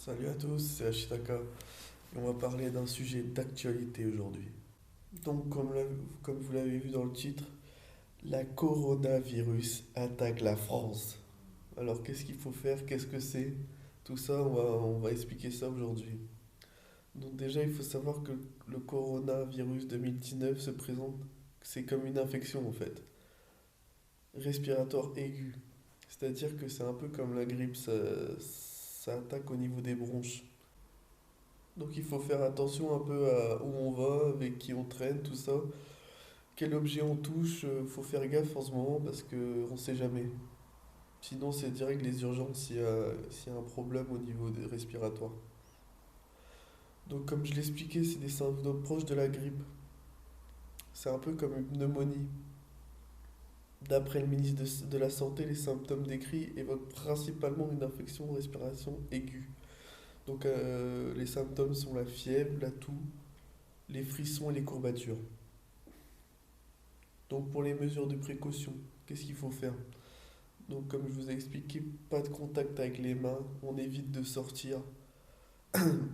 Salut à tous, c'est Ashitaka et on va parler d'un sujet d'actualité aujourd'hui. Donc, comme vous l'avez vu dans le titre, la coronavirus attaque la France. Alors, qu'est-ce qu'il faut faire? Qu'est-ce que c'est? Tout ça, on va expliquer ça aujourd'hui. Donc, déjà, il faut savoir que le coronavirus 2019 se présente, c'est comme une infection en fait, respiratoire aiguë. C'est-à-dire que c'est un peu comme la grippe, ça attaque au niveau des bronches. Donc il faut faire attention un peu à où on va, avec qui on traîne, tout ça. Quel objet on touche, faut faire gaffe en ce moment parce que on sait jamais. Sinon c'est direct les urgences s'il y a un problème au niveau des respiratoires. Donc comme je l'expliquais, c'est des symptômes proches de la grippe. C'est un peu comme une pneumonie. D'après le ministre de la Santé, les symptômes décrits évoquent principalement une infection de respiration aiguë. Donc les symptômes sont la fièvre, la toux, les frissons et les courbatures. Donc pour les mesures de précaution, qu'est-ce qu'il faut faire? Donc comme je vous ai expliqué, pas de contact avec les mains, on évite de sortir,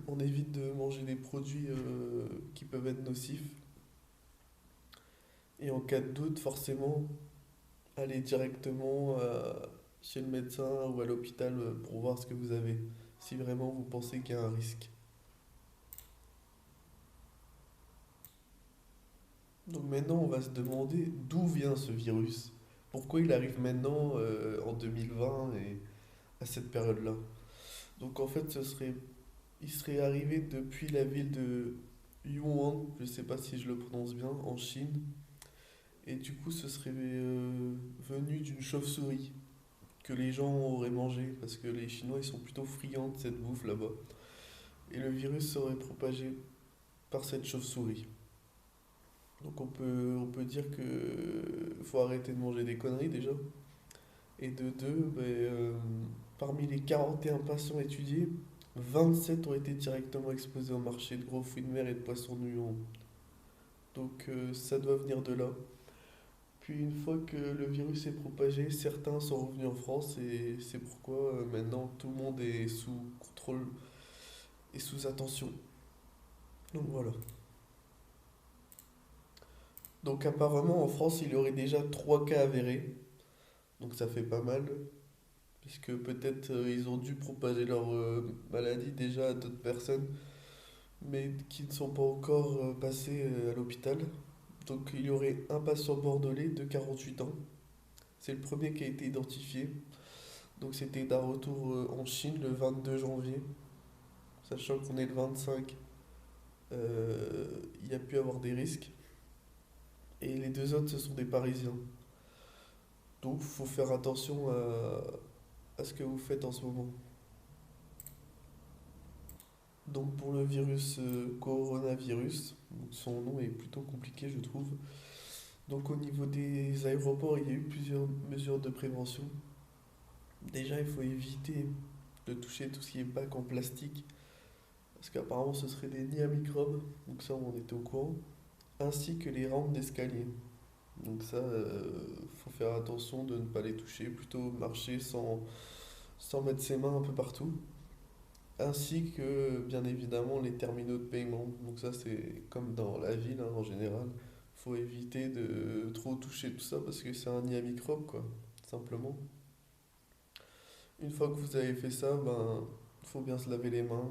on évite de manger des produits qui peuvent être nocifs. Et en cas de doute, forcément, allez directement chez le médecin ou à l'hôpital pour voir ce que vous avez, si vraiment vous pensez qu'il y a un risque. Donc maintenant, on va se demander d'où vient ce virus, pourquoi il arrive maintenant en 2020 et à cette période-là. Donc en fait, il serait arrivé depuis la ville de Yuan, je ne sais pas si je le prononce bien, en Chine. Et du coup, ce serait venu d'une chauve-souris que les gens auraient mangé parce que les Chinois, ils sont plutôt friands de cette bouffe là-bas. Et le virus serait propagé par cette chauve-souris. Donc on peut dire que faut arrêter de manger des conneries déjà. Et de deux, parmi les 41 patients étudiés, 27 ont été directement exposés au marché de gros fruits de mer et de poissons de Lyon. Donc ça doit venir de là. Puis une fois que le virus est propagé, certains sont revenus en France et c'est pourquoi maintenant tout le monde est sous contrôle et sous attention. Donc voilà. Donc apparemment en France il y aurait déjà 3 cas avérés. Donc ça fait pas mal. Puisque peut-être ils ont dû propager leur maladie déjà à d'autres personnes, mais qui ne sont pas encore passés à l'hôpital. Donc il y aurait un patient bordelais de 48 ans. C'est le premier qui a été identifié. Donc c'était d'un retour en Chine le 22 janvier. Sachant qu'on est le 25, il y a pu avoir des risques. Et les deux autres, ce sont des Parisiens. Donc il faut faire attention à ce que vous faites en ce moment. Donc pour le virus coronavirus, donc son nom est plutôt compliqué je trouve. Donc au niveau des aéroports, il y a eu plusieurs mesures de prévention. Déjà, il faut éviter de toucher tout ce qui est bac en plastique, parce qu'apparemment ce serait des nids à microbes, donc ça on était au courant, ainsi que les rampes d'escalier. Donc ça, faut faire attention de ne pas les toucher, plutôt marcher sans mettre ses mains un peu partout. Ainsi que bien évidemment les terminaux de paiement. Donc ça c'est comme dans la ville hein, en général. Faut éviter de trop toucher tout ça parce que c'est un nid à microbes quoi, simplement. Une fois que vous avez fait ça, faut bien se laver les mains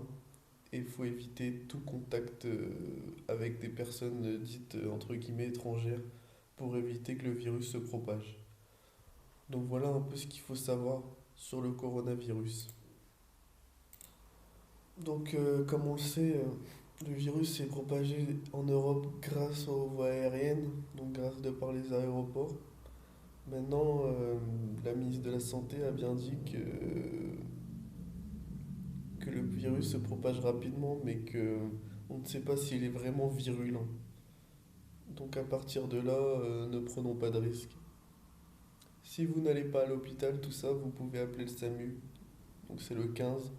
et il faut éviter tout contact avec des personnes dites entre guillemets étrangères pour éviter que le virus se propage. Donc voilà un peu ce qu'il faut savoir sur le coronavirus. Donc comme on le sait, le virus s'est propagé en Europe grâce aux voies aériennes, donc grâce de par les aéroports. Maintenant, la ministre de la Santé a bien dit que le virus se propage rapidement, mais que on ne sait pas s'il est vraiment virulent. Donc à partir de là, ne prenons pas de risques. Si vous n'allez pas à l'hôpital, tout ça, vous pouvez appeler le SAMU. Donc c'est le 15.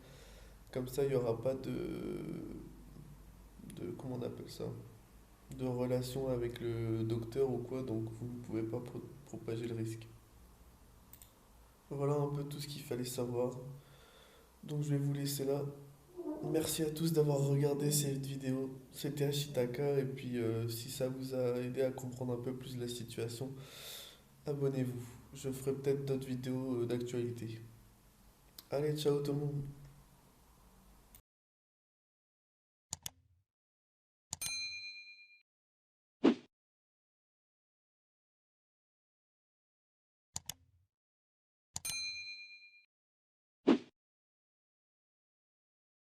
Comme ça, il n'y aura pas de... Comment on appelle ça? De relation avec le docteur ou quoi, donc vous ne pouvez pas propager le risque. Voilà un peu tout ce qu'il fallait savoir. Donc je vais vous laisser là Merci à tous d'avoir regardé cette vidéo. C'était Ashitaka et puis si ça vous a aidé à comprendre un peu plus la situation, abonnez-vous. Je ferai peut-être d'autres vidéos d'actualité. Allez, ciao tout le monde.